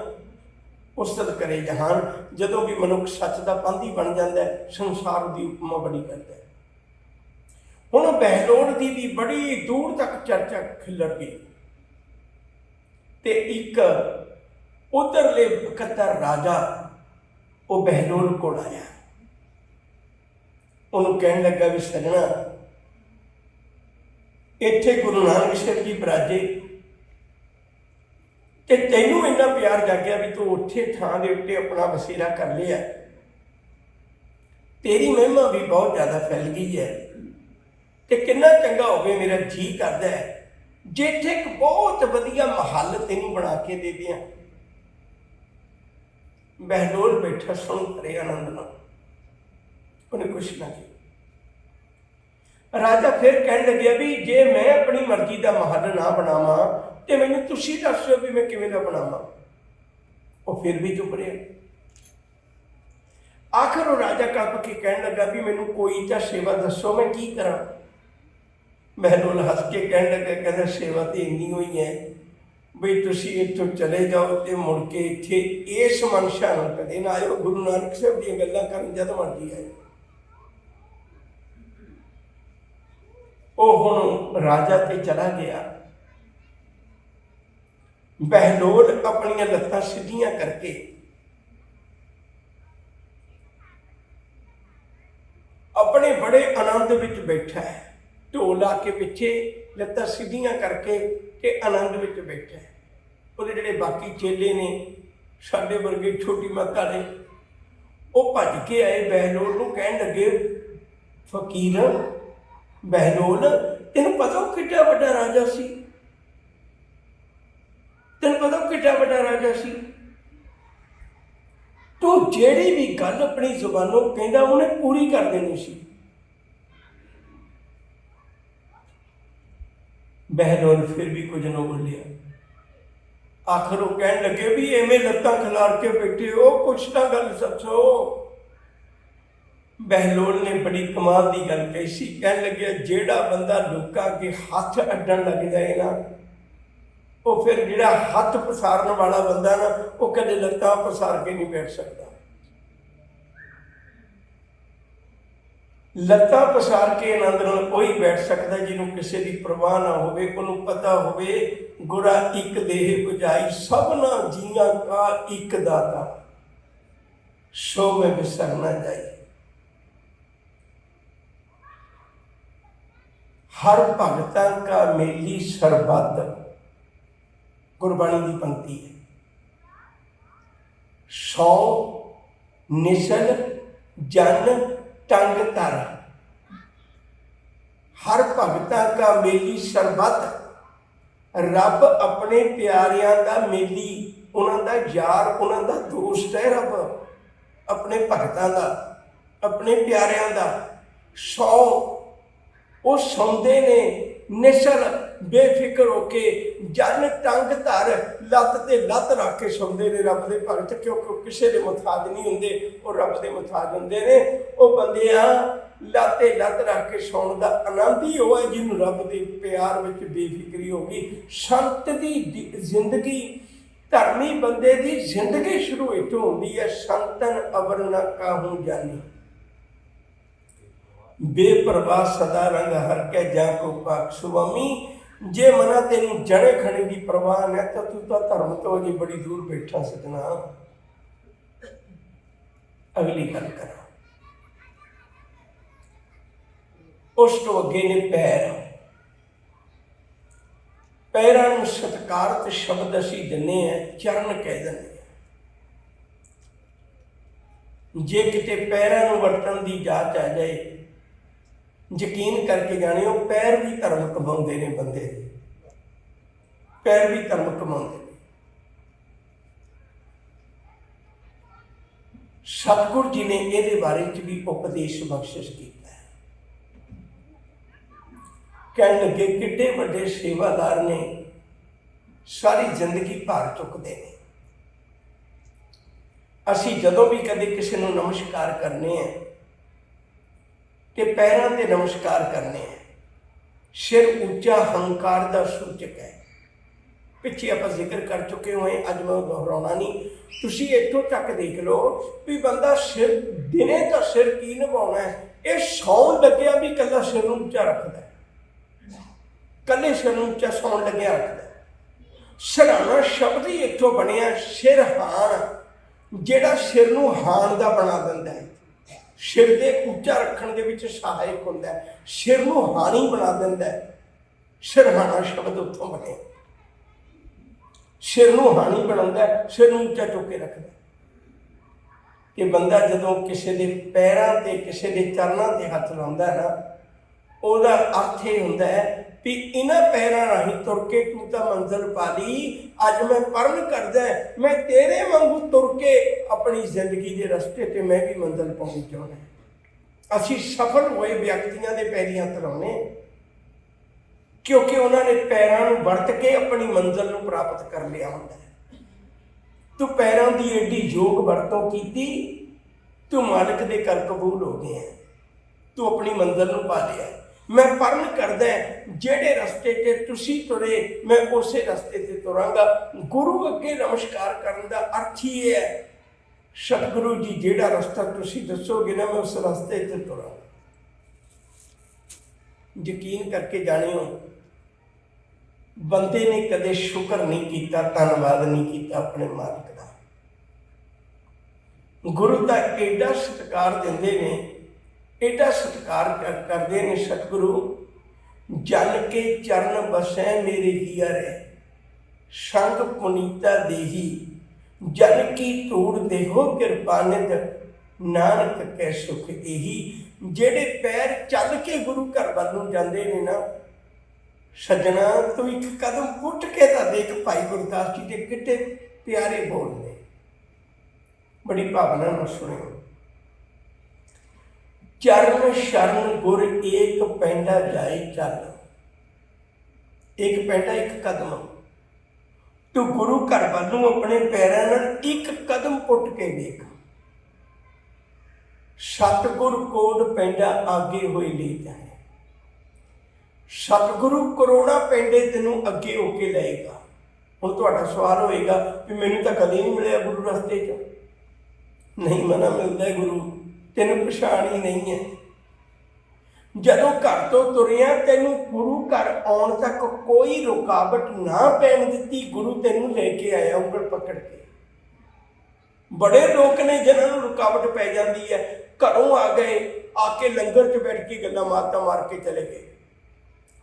ਉਸਤਤ ਕਰੇ ਜਹਾਨ। ਜਦੋਂ ਵੀ ਮਨੁੱਖ ਸੱਚ ਦਾ ਪਾਂਧੀ ਬਣ ਜਾਂਦਾ ਹੈ, ਸੰਸਾਰ ਦੀ ਉਪਮਾ ਬੜੀ ਕਰਦਾ ਹੈ। ਹੁਣ ਬਹਿਲੋਲ ਦੀ ਵੀ ਬੜੀ ਦੂਰ ਤੱਕ ਚਰਚਾ ਖਿਲਰ ਗਈ ਤੇ ਇੱਕ ਉਧਰਲੇ ਇਕੱਤਰ ਰਾਜਾ ਉਹ ਬਹਿਲੋਲ ਕੋਲ ਆਇਆ। ਉਹਨੂੰ ਕਹਿਣ ਲੱਗਾ ਵੀ ਸਜਣਾ, ਇੱਥੇ ਗੁਰੂ ਨਾਨਕ ਸਾਹਿਬ ਜੀ ਬਰਾਜੇ ਤੇ ਤੈਨੂੰ ਇੰਨਾ ਪਿਆਰ ਜਾਗਿਆ ਵੀ ਤੂੰ ਉੱਥੇ ਥਾਂ ਦੇ ਉੱਤੇ ਆਪਣਾ ਵਸੇਰਾ ਕਰ ਲਿਆ। ਤੇਰੀ ਮਹਿਮਾ ਵੀ ਬਹੁਤ ਜ਼ਿਆਦਾ ਫੈਲ ਗਈ ਹੈ ਤੇ ਕਿੰਨਾ ਚੰਗਾ ਹੋਵੇ, ਮੇਰਾ ਜੀ ਕਰਦਾ ਹੈ ਜੇ ਇੱਥੇ ਇੱਕ ਬਹੁਤ ਵਧੀਆ ਮਹੱਲ ਤੈਨੂੰ ਬਣਾ ਕੇ ਦੇ ਦਿਆਂ। ਬਹਿਲੋਲ ਬੈਠਾ ਸੁਣ ਕਰੇ ਆਨੰਦ ਨਾਲ, ਉਹਨੇ ਕੁਛ ਨਾ ਕਿਹਾ। ਰਾਜਾ ਫਿਰ ਕਹਿਣ ਲੱਗਿਆ ਵੀ ਜੇ ਮੈਂ ਆਪਣੀ ਮਰਜ਼ੀ ਦਾ ਮਹੱਲ ਨਾ ਬਣਾਵਾਂ ਤੇ ਮੈਨੂੰ ਤੁਸੀਂ ਦੱਸੋ ਵੀ ਮੈਂ ਕਿਵੇਂ ਦਾ ਬਣਾਵਾਂ। ਉਹ ਫਿਰ ਵੀ ਚੁੱਪ ਰਿਹਾ। ਆਖਰ ਉਹ ਰਾਜਾ ਕੱਪ ਕੇ ਕਹਿਣ ਲੱਗਾ ਵੀ ਮੈਨੂੰ ਕੋਈ ਤਾਂ ਸੇਵਾ ਦੱਸੋ, ਮੈਂ ਕੀ ਕਰਾਂ। ਬਹਿਲੋਲ ਹੱਸ ਕੇ ਕਹਿਣ ਲੱਗਾ, ਕਹਿੰਦਾ ਸੇਵਾ ਤੇ ਇੰਨੀ ਹੋਈ ਹੈ ਬਈ ਤੁਸੀਂ ਇੱਥੋਂ ਚਲੇ ਜਾਓ ਤੇ ਮੁੜ ਕੇ ਇੱਥੇ ਇਸ ਮਨਸ਼ਾ ਨਾਲ ਕਦੇ ਨਾ ਆਇਓ। ਗੁਰੂ ਨਾਨਕ ਸਾਹਿਬ ਦੀਆਂ ਗੱਲਾਂ ਕਰਨ ਜਦ ਮਰਜ਼ੀ ਆਏ। ਉਹ ਹੁਣ ਰਾਜਾ ਤੇ ਚਲਾ ਗਿਆ। ਬਹਿਲੋਲ ਆਪਣੀਆਂ ਲੱਤਾਂ ਸਿੱਧੀਆਂ ਕਰਕੇ ਆਪਣੇ ਬੜੇ ਆਨੰਦ ਵਿੱਚ ਬੈਠਾ ਹੈ। ਢੋਲ ਲਾ ਕੇ ਪਿੱਛੇ ਲੱਤਾਂ ਸਿੱਧੀਆਂ ਕਰਕੇ ਤੇ ਆਨੰਦ ਵਿੱਚ ਬੈਠਾ ਹੈ। ਉਹਦੇ ਜਿਹੜੇ ਬਾਕੀ ਚੇਲੇ ਨੇ साडे वर्गे छोटी मत वाले वो भज के आए बहलोल नूं, कहण लगे फकीर बहलोल तेन पता वो किड्डा वड्डा राजा सी, तेन पता वो किड्डा वड्डा राजा सी। तो ਜਿਹੜੀ भी गल अपनी जुबानों कहता उन्हें पूरी कर देनी सी। बहलोल फिर भी कुछ न बोलिया। आखिर वो कहन लगे भी एवें लत्तां खिलार के बैठे हो, कुछ ना गल सचो। बहलोल ने बड़ी कमाल की गल कही सी, कहन लगे जेड़ा बंदा लोकां के हथ अड्डण लग जाए ना, वो फिर जिहड़ा हथ पसारन वाला बंदा ना वो कदे लत्तां पसार के नहीं बैठ सकता। लत्तां पसार के आनंद नाल कोई बैठ सकता जिन्होंने किसी की परवाह ना होवे, उन्होंने पता होवे गुरा एक देह बुझाई सबना जियां का एक दाता, सो में बिसर ना जाए। हर भगतां का मेली सरबत गुरबाणी की पंक्ति है। सौ निसल जन टंग तर, हर भगतां का मेली सरबत, रब अपने प्यारियां का मेली, उन्हां दा यार, उन्हां दा दोस्त है रब, अपने भगतां का, अपने प्यारियां का। सौ वो सौंदे ने निसल बेफिक्र होके, जन टंग धर लत्त ते लत्त रख के सौंदे ने रब दे भगत, क्योंकि किसी के मुथाज नहीं होंदे, वो रब दे मुथाज होंदे ने। वो बंदियां लाते लत्त रख के सौण का आनंद ही वो है जिन्होंने रब के प्यार में बेफिक्री होगी। संत की जिंदगी, धर्मी बंदे की जिंदगी शुरू इतों होंदी है। संतन अवर न काहूं जानी, बेपरवाह सदा रंग हर के जा को पाक। स्वामी जे मना तेन जड़े खड़े की परवाह है तो तू तो धर्म तो अजे बड़ी दूर बैठा सजना। अगली गल करा, उस तो अगे ने पैर, पैरां सत्कारत शब्द असी दिने हैं, चरण कह दें। जे किते पैरां नूं वरतन की जांच आ जाए, यकीन करके जाने वो पैर भी धर्म कमाते हैं। बंदे पैर भी धर्म कमाते हैं। सतगुरु जी ने ये बारे भी उपदेश बख्शिश किया है। कह लगे किड्डे वड्डे सेवादार ने, सारी जिंदगी भार चुकते हैं। असी जदों भी कदे किसी को नमस्कार करने हैं कि पैरों से नमस्कार करने हैं। सिर ऊंचा हंकार का सूचक है। पिछे आप जिक्र कर चुके हुए, अज मैं दोहराउणा नहीं। तुसी इत्थों तक देख लो भी बंदा सिर दिने तो सिर की निभाउणा है, ये सौण लग्या भी कला सिर नूं ऊंचा रखता है, कले सिर नूं ऊंचा सौण लग्या रखता है। सराहना शब्द ही इत्थों बनिया सिर हाण, जिहड़ा सिर नूं हाण दा बना दिंदा है। सिर के ऊंचा रखने के विच सहायक होंदा है, सिर नूं हानी बना दिंदा है। सिरहाना शब्द उत्थों बने, सिर नूं हानी बनाउंदा है, सिर नूं ऊंचा चुक के रखदा। कि बंदा जदों किसी के पैरां ते किसी के चरणों ते हथ लाउंदा है ना, उहदा अर्थ ये हुंदा है भी इन्हां पैरां राहीं तुर के तू तां मंजिल पा ली। अज मैं प्रण करदा मैं तेरे वांगू तुर के अपनी जिंदगी के रस्ते ते मैं भी मंजिल पाउणी चाहुंदा। असीं सफल होए व्यक्तियों के पैरीं हत्थ लाउने, क्योंकि उन्होंने पैरां नूं वरत के अपनी मंजिल नूं प्राप्त कर लिया हुंदा है। तू पैरां की एडी योग वरतों की, तू मालिक के कर कबूल हो गए हैं, तू अपनी मंजिल नूं पा लिया। मैं प्रण करदा जेड़े रस्ते ते तुसी तुरे मैं उस रस्ते ते तुरांगा। गुरु अगे नमस्कार करने का अर्थ ही है, सतगुरु जी जेड़ा रस्ता तुसी दसोगे ना मैं उस रस्ते ते तुरांगा। यकीन करके जानियो, बंदे ने कदे शुक्र नहीं किया, धन्यवाद नहीं किया अपने मालिक का। गुरु का एडा सत्कार देंदे ने, एडा सत्कार करते हैं सतगुरु। जन के चरण बसै मेरे हियर है, संग पुनीता देही जन की धूड़ देहो किरपानित, नानक कै सुख यही। जेड़े पैर चल के गुरु घर वाल नूं जांदे ने ना सजना, तो एक कदम पुट के तां देख भाई गुरदास जी के कितने प्यारे बोल ने, बड़ी भावना नाल सुणिओ। चरण शरण गुर एक पैंडा जाए चल, एक पैंडा एक कदम, तो गुरु घर वाल नूं अपने पैरां नाल एक कदम पुट के देख। सतगुर कोड पैंडा आगे होए लीत है, सतगुरु करोड़ा पैंडे तेनों अगे होके लेगा। हुण तुहाडा सवाल होएगा भी मैनूं तां कदे नहीं मिलिया गुरु रस्ते च, नहीं मना मिलदा गुरु, तेनों पछाण ही नहीं है। जदों घर तो तुरिया तेनों गुरु घर आउण तक कोई रुकावट ना पैण दित्ती, गुरु तेनों लेके आया उंगल पकड़ के। बड़े लोग ने जिन्होंने रुकावट पै जाती है, घरों आ गए, आके लंगर च बैठ के गल्लां बातां मार के चले गए,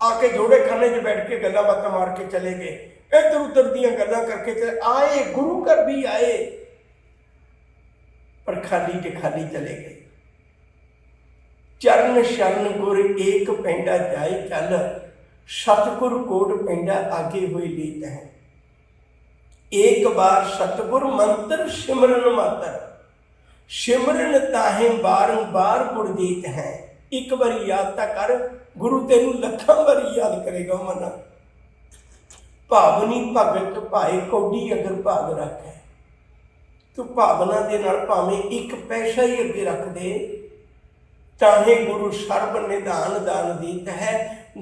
आके जोड़े खाने च बैठ के गल्लां बातां मार के चले गए, इधर उधर दियां गल्लां करके चले आए, गुरु घर भी आए पर खाली के खाली चले गए। चरण शरण गुर एक पैंडा जाए चल, सतगुर कोट पैंडा आगे हुई लीत है। एक बार सतगुर मंत्र सिमरन मातर, सिमरन ताहे बारंबार गुरदीत है। एक बारी याद ता कर, गुरु तेनू लखां बारी याद करेगा मना। भावनी भगत भाए कौडी अगर भाग रखे, तो भावना दे नाल भावें एक पैसा ही अगे रख दे, ताहे गुरु सर्ब निधान दान दीत है।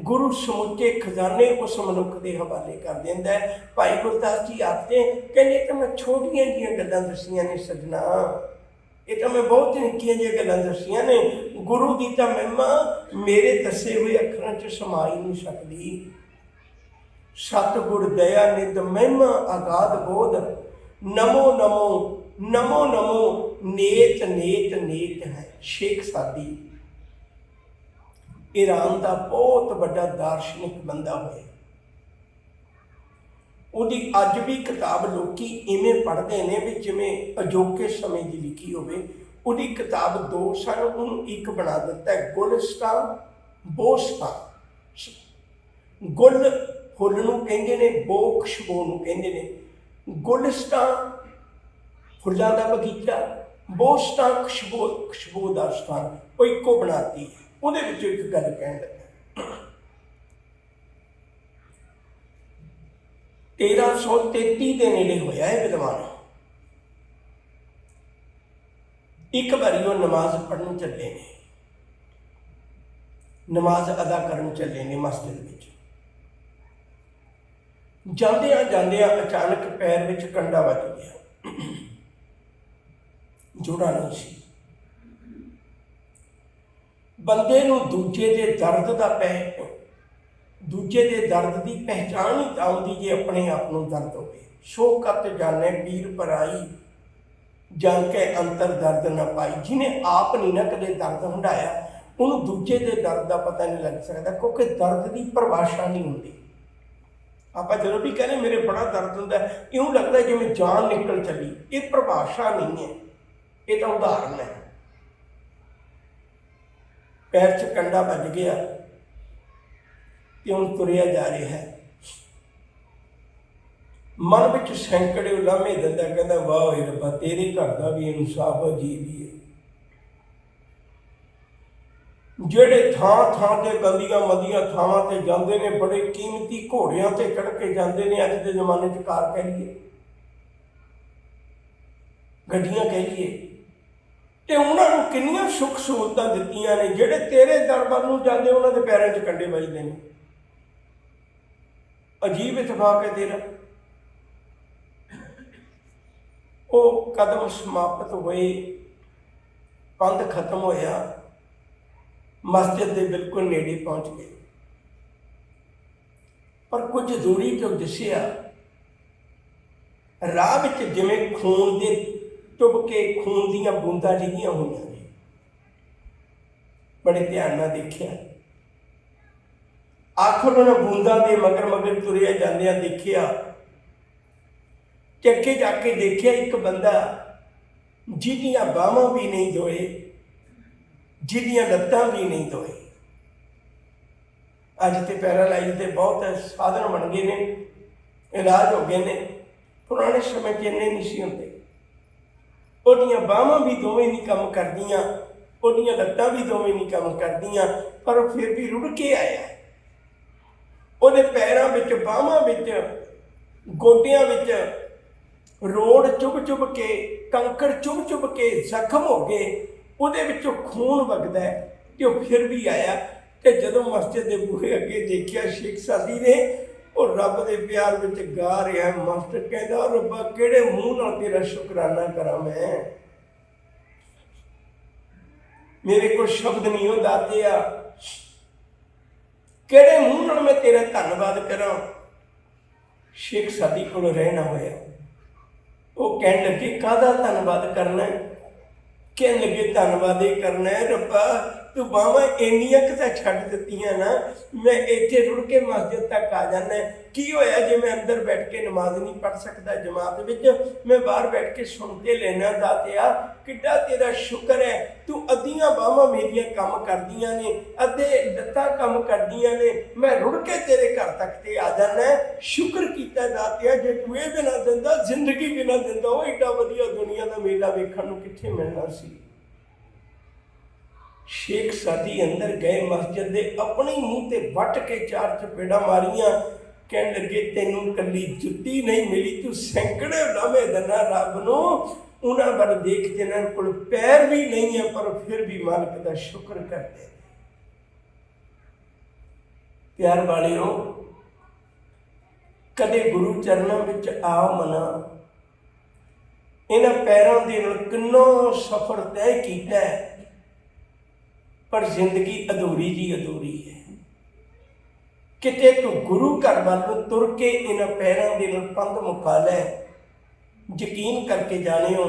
गुरु समुचे खजाने उस मनुख के हवाले कर देंदा है। भाई गुरदास जी आखते कहने तो मैं छोटियां जिहियां गल्लां दसियां ने सजना, ये तो मैं बहुत निक्कियां जिहियां गल्लां दसियां ने, गुरु की तो महिमा मेरे दसे हुए अखरां च समा ही नहीं सकती। सतगुर दया निध महिमा अगाध बोध, नमो नमो नमो नमो नेत नेत नेत है। शेख सादी ईरान का बहुत बड़ा दार्शनिक बंदा होया, उहदी अज भी किताब लोग इवें पढ़ते हैं भी जिमें अजोके समय की लिखी होवे। उहदी किताब दो सन, उन्होंने एक बना दिता है गुलस्तान बोस्तान। गुल फुल नूं कहंदे ने, बो खुशबू नूं कहंदे ने। गुलस्तान फुल्लां दा बगीचा, बोस्तान खुशबू दा स्थान, वो इको बनाती है। उहदे विचों एक गल कहण लगा, 1333 के नेड़े होया है विद्वान। एक बारी वो नमाज पढ़न चले ने, नमाज अदा करन चले ने मस्जिद विच। जांदियां जांदियां अचानक पैर विच कंडा वज गया, जुड़ा नहीं सी। बंदे नूं दूजे दे दर्द दा दूजे दे दर्द की पहचान ही तां हुंदी जे अपने आप नूं दर्द होवे। सो कत जाने पीर पराई, जान के अंतर दर्द न पाई। जिन्हें आप नहीं ना कदे दर्द हंडाया, उन्होंने दूजे दे दर्द का पता नहीं लग सकता, क्योंकि दर्द की परिभाषा नहीं होंगी। आप जो भी कहने मेरे बड़ा दर्द होंदा है, इउं लगता है जिवें जान निकल चली, ये परिभाषा नहीं है, ये तो उदाहरण है। पैर च कंडा बज गया, क्यों तुरिया जा रहा है, मन में सैकड़े उलामे दिंदा, कहता वाह रब्बा तेरे घर का भी इंसाफ अजीब ही है। जेड़े थां थां ते गंदियां मंदियां थावां ते जांदे ने, बड़े कीमती घोड़ियां ते चढ़ के जांदे ने। अज के जमाने च कार कह लीए, गड्डियां कह लीए, ते उन्होंने किन्नियां सुख सहूलतां दित्तियां ने। जेड़े तेरे दरबार नूं जांदे उन्हां दे पैरां च कंडे वजदे ने। अजीब इतफाक है तेरा। वो कदम समाप्त हुए, पंध खत्म होया, मस्जिद के बिल्कुल नेड़े पहुंच गए। पर कुछ दूरी तो दिसिया राह विच जिवें खून दे चुभ के खून दीयां बूंदां डिगियां होईयां ने। बड़े ध्यान नाल देखिया, आखिर उन्होंने बूंदां दे मगर मगर तुरिया जांदियां देखिया ਤੇ ਅੱਗੇ ਜਾ ਕੇ ਦੇਖਿਆ ਇੱਕ ਬੰਦਾ ਜਿਹਦੀਆਂ ਬਾਹਾਂ ਵੀ ਨਹੀਂ ਦੋਏ, ਜਿਹਦੀਆਂ ਲੱਤਾਂ ਵੀ ਨਹੀਂ ਦੋਏ। ਅੱਜ ਤੇ ਪੈਰਾਲਾਈਜ਼ ਦੇ ਬਹੁਤ ਸਾਧਨ ਬਣ ਗਏ ਨੇ, ਇਲਾਜ ਹੋ ਗਏ ਨੇ। ਪੁਰਾਣੇ ਸਮੇਂ 'ਚ ਇੰਨੇ ਨਹੀਂ ਸੀ ਹੁੰਦੇ। ਉਹਦੀਆਂ ਬਾਹਾਂ ਵੀ ਦੋਵੇਂ ਨਹੀਂ ਕੰਮ ਕਰਦੀਆਂ, ਉਹਦੀਆਂ ਲੱਤਾਂ ਵੀ ਦੋਵੇਂ ਨਹੀਂ ਕੰਮ ਕਰਦੀਆਂ, ਪਰ ਉਹ ਫਿਰ ਵੀ ਰੁੜ ਕੇ ਆਇਆ। ਉਹਦੇ ਪੈਰਾਂ ਵਿੱਚ, ਬਾਹਾਂ ਵਿੱਚ, ਗੋਡਿਆਂ ਵਿੱਚ ਰੋੜ ਚੁੱਭ ਚੁੱਭ ਕੇ, ਕੰਕਰ ਚੁੱਭ ਚੁੱਭ ਕੇ ਜ਼ਖਮ ਹੋ ਗਏ। ਉਹਦੇ ਵਿੱਚੋਂ ਖੂਨ ਵਗਦਾ ਤੇ ਉਹ ਫਿਰ ਵੀ ਆਇਆ। ਤੇ ਜਦੋਂ ਮਸਜਿਦ ਦੇ ਬੂਹੇ ਅੱਗੇ ਦੇਖਿਆ ਸ਼ੇਖ ਸਾਦੀ ਨੇ, ਉਹ ਰੱਬ ਦੇ ਪਿਆਰ ਵਿੱਚ ਗਾ ਰਿਹਾ। ਮਾਸਟਰ ਕਹਿੰਦਾ, ਰੱਬਾ ਕਿਹੜੇ ਮੂੰਹ ਨਾਲ ਤੇਰਾ ਸ਼ੁਕਰਾਨਾ ਕਰਾਂ ਮੈਂ, ਮੇਰੇ ਕੋਲ ਸ਼ਬਦ ਨਹੀਂ ਉਹ ਦਾਤਿਆ, ਕਿਹੜੇ ਮੂੰਹ ਨਾਲ ਮੈਂ ਤੇਰਾ ਧੰਨਵਾਦ ਕਰਾਂ। ਸ਼ੇਖ ਸਾਦੀ ਕੋਲ ਰਹਿਣਾ ਹੋਇਆ। ਉਹ ਕਹਿਣ ਲੱਗੇ, ਕਾਹਦਾ ਧੰਨਵਾਦ ਕਰਨਾ? ਕਹਿਣ ਲੱਗੇ, ਧੰਨਵਾਦ ਇਹ ਕਰਨਾ ਹੈ, ਰੱਬਾ ਤੂੰ ਬਾਹਾਂ ਇੰਨੀਆਂ ਕੁ ਤਾਂ ਛੱਡ ਦਿੱਤੀਆਂ ਨਾ, ਮੈਂ ਇੱਥੇ ਰੁੜ ਕੇ ਮਸਜਿਦ ਤੱਕ ਆ ਜਾਂਦਾ। ਕੀ ਹੋਇਆ ਜੇ ਮੈਂ ਅੰਦਰ ਬੈਠ ਕੇ ਨਮਾਜ਼ ਨਹੀਂ ਪੜ੍ਹ ਸਕਦਾ ਜਮਾਤ ਵਿੱਚ, ਮੈਂ ਬਾਹਰ ਬੈਠ ਕੇ ਸੁਣ ਕੇ ਲੈਣਾ। ਦਾਤਿਆ ਕਿੱਡਾ ਤੇਰਾ ਸ਼ੁਕਰ ਹੈ, ਤੂੰ ਅੱਧੀਆਂ ਬਾਹਾਂ ਮੇਰੀਆਂ ਕੰਮ ਕਰਦੀਆਂ ਨੇ, ਅੱਧੇ ਲੱਤਾਂ ਕੰਮ ਕਰਦੀਆਂ ਨੇ, ਮੈਂ ਰੁੜ ਕੇ ਤੇਰੇ ਘਰ ਤੱਕ ਤੇ ਆ ਜਾਂਦਾ। ਸ਼ੁਕਰ ਕੀਤਾ ਦਾਤਿਆ, ਜੇ ਤੂੰ ਇਹ ਵੀ ਨਾ ਦਿੰਦਾ, ਜ਼ਿੰਦਗੀ ਵੀ ਨਾ ਦਿੰਦਾ, ਉਹ ਏਡਾ ਵਧੀਆ ਦੁਨੀਆ ਦਾ ਮੇਲਾ ਵੇਖਣ ਨੂੰ ਕਿੱਥੇ ਮਿਲਣਾ ਸੀ। ਸ਼ੇਖ ਸਾਦੀ ਅੰਦਰ ਗਏ ਮਸਜਿਦ ਦੇ, ਆਪਣੇ ਮੂੰਹ ਤੇ ਵੱਟ ਕੇ 4 ਚਪੇੜਾਂ ਮਾਰੀਆਂ। ਕਹਿਣ ਲੱਗੇ, ਤੈਨੂੰ ਕੱਲੀ ਜੁੱਤੀ ਨਹੀਂ ਮਿਲੀ, ਤੂੰ ਸੈਂਕੜੇ ਲਾਵੇਂ ਦਿਨਾਂ ਰੱਬ ਨੂੰ ਉਹਨਾਂ ਵੱਲ ਦੇਖ ਜਿਨ੍ਹਾਂ ਕੋਲ ਪੈਰ ਵੀ ਨਹੀਂ ਹੈ, ਪਰ ਫਿਰ ਵੀ ਮਾਲਕ ਦਾ ਸ਼ੁਕਰ ਕਰਦੇ। ਪਿਆਰ ਵਾਲਿਓ, ਕਦੇ ਗੁਰੂ ਚਰਨਾਂ ਵਿੱਚ ਆਓ ਮਨਾ, ਇਹਨਾਂ ਪੈਰਾਂ ਦੇ ਨਾਲ ਕਿੰਨਾ ਸਫ਼ਰ ਤੈਅ ਕੀਤਾ, ਪਰ ਜ਼ਿੰਦਗੀ ਅਧੂਰੀ ਜੀ ਅਧੂਰੀ ਹੈ। ਕਿਤੇ ਤੂੰ ਗੁਰੂ ਘਰ ਵੱਲ ਨੂੰ ਤੁਰ ਕੇ ਇਹਨਾਂ ਪੈਰਾਂ ਦੇ ਨਾਲ ਪੰਧ ਮੁਕਾ ਲੈ। ਯਕੀਨ ਕਰਕੇ ਜਾਣਿਓ,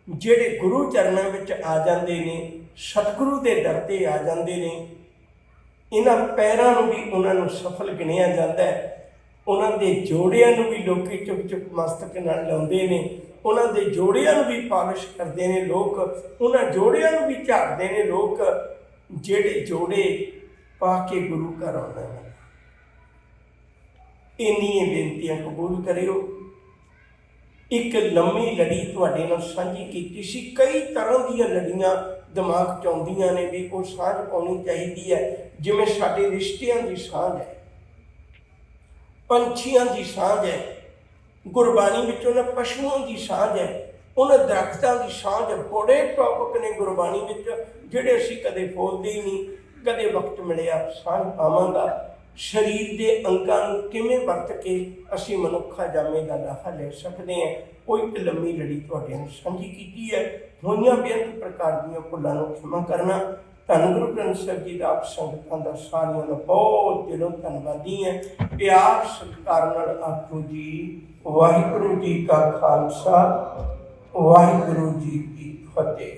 ਜਿਹੜੇ ਗੁਰੂ ਚਰਨਾਂ ਵਿੱਚ ਆ ਜਾਂਦੇ ਨੇ, ਸਤਿਗੁਰੂ ਦੇ ਦਰ 'ਤੇ ਆ ਜਾਂਦੇ ਨੇ, ਇਹਨਾਂ ਪੈਰਾਂ ਨੂੰ ਵੀ ਉਹਨਾਂ ਨੂੰ ਸਫਲ ਗਿਣਿਆ ਜਾਂਦਾ ਹੈ। ਉਹਨਾਂ ਦੇ ਜੋੜਿਆਂ ਨੂੰ ਵੀ ਲੋਕੀ ਚੁੱਕ ਚੁੱਕ ਮਸਤਕ ਨਾਲ ਲਾਉਂਦੇ ਨੇ, ਉਹਨਾਂ ਦੇ ਜੋੜਿਆਂ ਨੂੰ ਵੀ ਪਾਲਿਸ਼ ਕਰਦੇ ਨੇ ਲੋਕ, ਉਹਨਾਂ ਜੋੜਿਆਂ ਨੂੰ ਵੀ ਝਾੜਦੇ ਨੇ ਲੋਕ, ਜਿਹੜੇ ਜੋੜੇ ਪਾ ਕੇ ਗੁਰੂ ਘਰ ਆਉਂਦੇ ਨੇ। ਇੰਨੀਆਂ ਬੇਨਤੀਆਂ ਕਬੂਲ ਕਰਿਓ। ਇੱਕ ਲੰਮੀ ਲੜੀ ਤੁਹਾਡੇ ਨਾਲ ਸਾਂਝੀ ਕੀਤੀ ਸੀ। ਕਈ ਤਰ੍ਹਾਂ ਦੀਆਂ ਲੜੀਆਂ ਦਿਮਾਗ 'ਚ ਆਉਂਦੀਆਂ ਨੇ ਵੀ ਉਹ ਸਾਂਝ ਪਾਉਣੀ ਚਾਹੀਦੀ ਹੈ। ਜਿਵੇਂ ਸਾਡੇ ਰਿਸ਼ਤਿਆਂ ਦੀ ਸਾਂਝ ਹੈ, ਪੰਛੀਆਂ ਦੀ ਸਾਂਝ ਹੈ, ਗੁਰਬਾਣੀ ਵਿੱਚ ਉਹਨਾਂ ਪਸ਼ੂਆਂ ਦੀ ਸਾਂਝ ਹੈ, ਉਹਨਾਂ ਦਰਖਤਾਂ ਦੀ ਸਾਂਝ ਹੈ। ਬੜੇ ਟੌਪਿਕ ਨੇ ਗੁਰਬਾਣੀ ਵਿੱਚ ਜਿਹੜੇ ਅਸੀਂ ਕਦੇ ਫੋਲਦੇ ਹੀ ਨਹੀਂ। ਕਦੇ ਵਕਤ ਮਿਲਿਆ ਸਾਂਝ ਪਾਵਾਂਗਾ। ਸਰੀਰ ਦੇ ਅੰਗਾਂ ਨੂੰ ਕਿਵੇਂ ਵਰਤ ਕੇ ਅਸੀਂ ਮਨੁੱਖਾ ਜਾਮੇ ਦਾ ਲਾਹਾ ਲੈ ਸਕਦੇ ਹਾਂ, ਉਹ ਇੱਕ ਲੰਮੀ ਲੜੀ ਤੁਹਾਡੇ ਨਾਲ ਸਾਂਝੀ ਕੀਤੀ ਹੈ। ਹੋਈਆਂ ਬੇਅੰਤ ਪ੍ਰਕਾਰ ਦੀਆਂ ਭੁੱਲਾਂ ਨੂੰ ਖਿਮਾ ਕਰਨਾ। ਧੰਨ ਗੁਰੂ ਗ੍ਰੰਥ ਸਾਹਿਬ ਜੀ ਦਾ ਆਪ ਸੰਗਤਾਂ ਦਾ ਸਾਰਿਆਂ ਦਾ ਬਹੁਤ ਦਿਲੋਂ ਧੰਨਵਾਦੀ ਹੈ। ਪਿਆਰ ਸਤਿਕਾਰ ਨਾਲ ਆਖੋ ਜੀ, ਵਾਹਿਗੁਰੂ ਜੀ ਕਾ ਖਾਲਸਾ, ਵਾਹਿਗੁਰੂ ਜੀ ਕੀ ਫਤਿਹ।